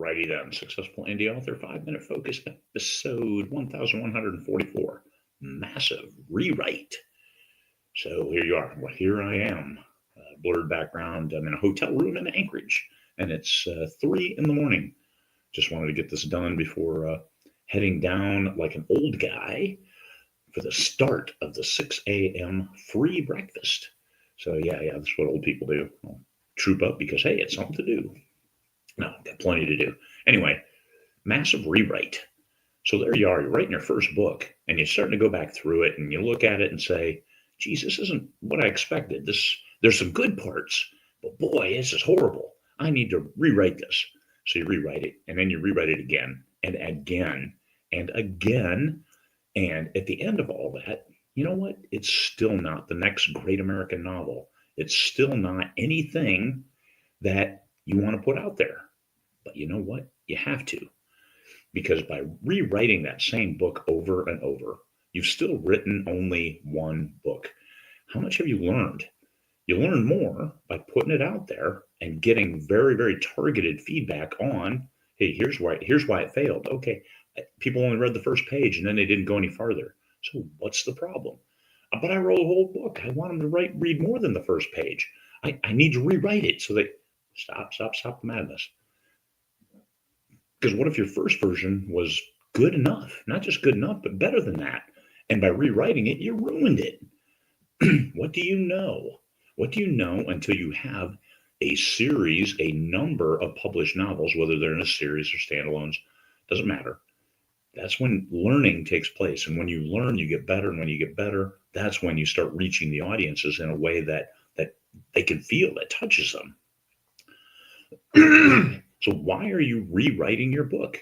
Alrighty then, Successful Indie Author 5-Minute Focus, episode 1144, Massive Rewrite. So here you are. Well, here I am, blurred background. I'm in a hotel room in Anchorage, and it's 3 in the morning. Just wanted to get this done before heading down like an old guy for the start of the 6 a.m. free breakfast. So yeah, that's what old people do. I'll troop up because, hey, it's something to do. No, got plenty to do. Anyway, massive rewrite. So there you are, you're writing your first book, and you're starting to go back through it, and you look at it and say, geez, this isn't what I expected. There's some good parts, but boy, this is horrible. I need to rewrite this. So you rewrite it, and then you rewrite it again, and again, and again. And at the end of all that, you know what? It's still not the next great American novel. It's still not anything that you want to put out there. But you know what? You have to. Because by rewriting that same book over and over, you've still written only one book. How much have you learned? You learn more by putting it out there and getting very, very targeted feedback on, hey, here's why it failed. Okay, people only read the first page and then they didn't go any farther. So what's the problem? But I wrote a whole book. I want them to read more than the first page. I need to rewrite it so that stop the madness. Because what if your first version was good enough? Not just good enough, but better than that. And by rewriting it, you ruined it. What do you know? What do you know until you have a series, a number of published novels, whether they're in a series or standalones, doesn't matter. That's when learning takes place. And when you learn, you get better. And when you get better, that's when you start reaching the audiences in a way that they can feel, that touches them. So why are you rewriting your book?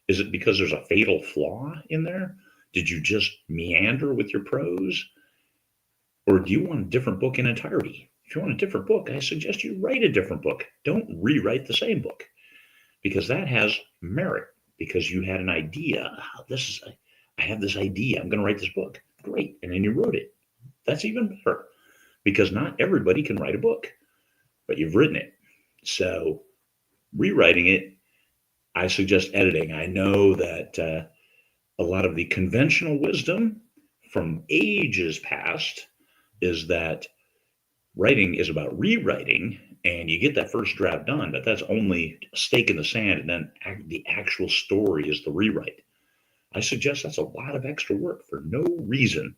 Is it because there's a fatal flaw in there? Did you just meander with your prose? Or do you want a different book in entirety? If you want a different book, I suggest you write a different book. Don't rewrite the same book, because that has merit, because you had an idea. I have this idea. I'm going to write this book. Great. And then you wrote it. That's even better, because not everybody can write a book, but you've written it. So rewriting it, I suggest editing. I know that a lot of the conventional wisdom from ages past is that writing is about rewriting, and you get that first draft done, but that's only a stake in the sand, and then the actual story is the rewrite. I suggest that's a lot of extra work for no reason.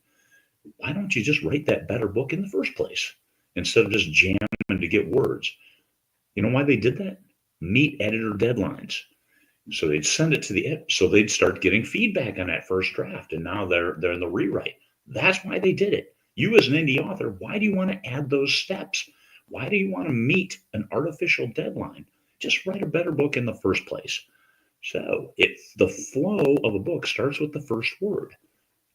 Why don't you just write that better book in the first place instead of just jamming to get words? You know why they did that? Meet editor deadlines. So they'd send it to so they'd start getting feedback on that first draft, and now they're in the rewrite. That's why they did it. You as an indie author, why do you want to add those steps? Why do you want to meet an artificial deadline? Just write a better book in the first place. So the flow of a book starts with the first word.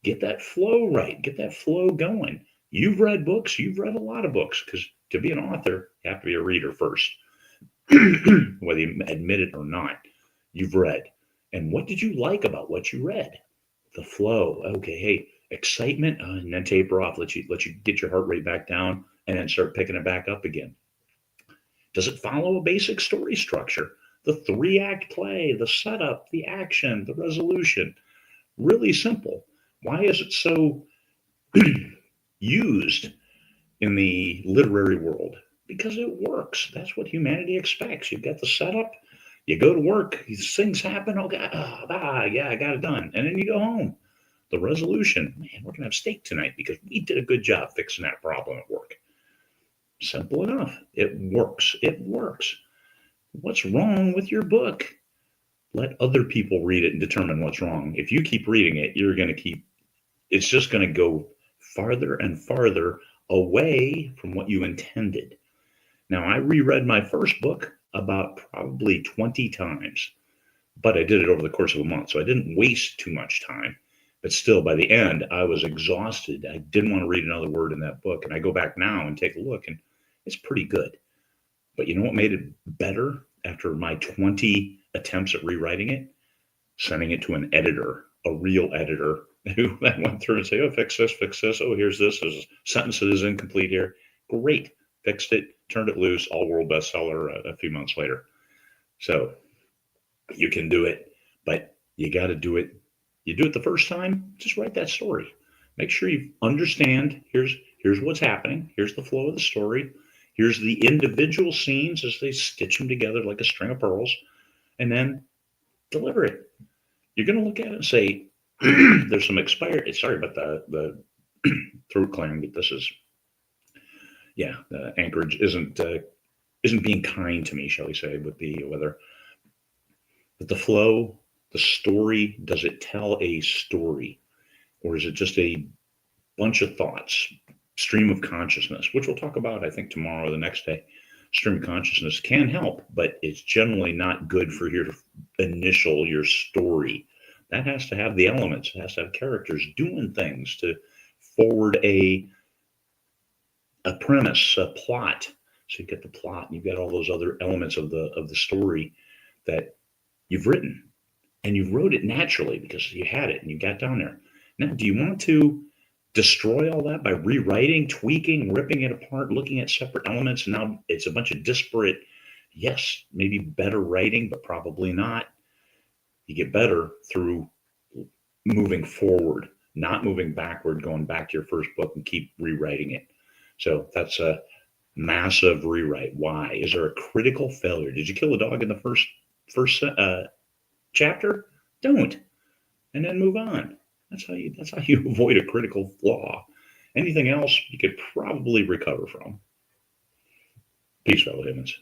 Get that flow right. Get that flow going. You've read books. You've read a lot of books, because to be an author, you have to be a reader first. Whether you admit it or not, you've read. And what did you like about what you read? The flow. Okay, hey, excitement, and then taper off. Let you get your heart rate back down, and then start picking it back up again. Does it follow a basic story structure? The 3-act play, the setup, the action, the resolution. Really simple. Why is it so used in the literary world? Because it works. That's what humanity expects. You've got the setup, you go to work, these things happen, yeah, I got it done. And then you go home. The resolution, man, we're going to have steak tonight because we did a good job fixing that problem at work. Simple enough. It works. It works. What's wrong with your book? Let other people read it and determine what's wrong. If you keep reading it, it's just going to go farther and farther away from what you intended. Now, I reread my first book about probably 20 times, but I did it over the course of a month, so I didn't waste too much time. But still, by the end, I was exhausted. I didn't want to read another word in that book. And I go back now and take a look, and it's pretty good. But you know what made it better after my 20 attempts at rewriting it? Sending it to an editor, a real editor, who I went through and say, oh, fix this. Oh, here's this. There's a sentence that is incomplete here. Great. Fixed it, turned it loose, all world bestseller a few months later. So You can do it, but you got to do it. You do it the first time, just write that story. Make sure you understand here's what's happening. Here's the flow of the story. Here's the individual scenes as they stitch them together like a string of pearls, and then deliver it. You're going to look at it and say, there's some expired. Sorry about the throat clearing, but this is, yeah, the Anchorage isn't being kind to me, shall we say, with the weather. But the flow, the story, does it tell a story? Or is it just a bunch of thoughts, stream of consciousness, which we'll talk about, I think, tomorrow or the next day. Stream of consciousness can help, but it's generally not good for your initial, your story. That has to have the elements, it has to have characters doing things to forward a premise, a plot. So you've got the plot, and you've got all those other elements of the story that you've written, and you wrote it naturally because you had it and you got down there. Now, do you want to destroy all that by rewriting, tweaking, ripping it apart, looking at separate elements? And now it's a bunch of disparate, yes, maybe better writing, but probably not. You get better through moving forward, not moving backward, going back to your first book and keep rewriting it. So that's a massive rewrite. Why? Is there a critical failure? Did you kill a dog in the first chapter? Don't, and then move on. That's how you avoid a critical flaw. Anything else you could probably recover from. Peace, fellow humans.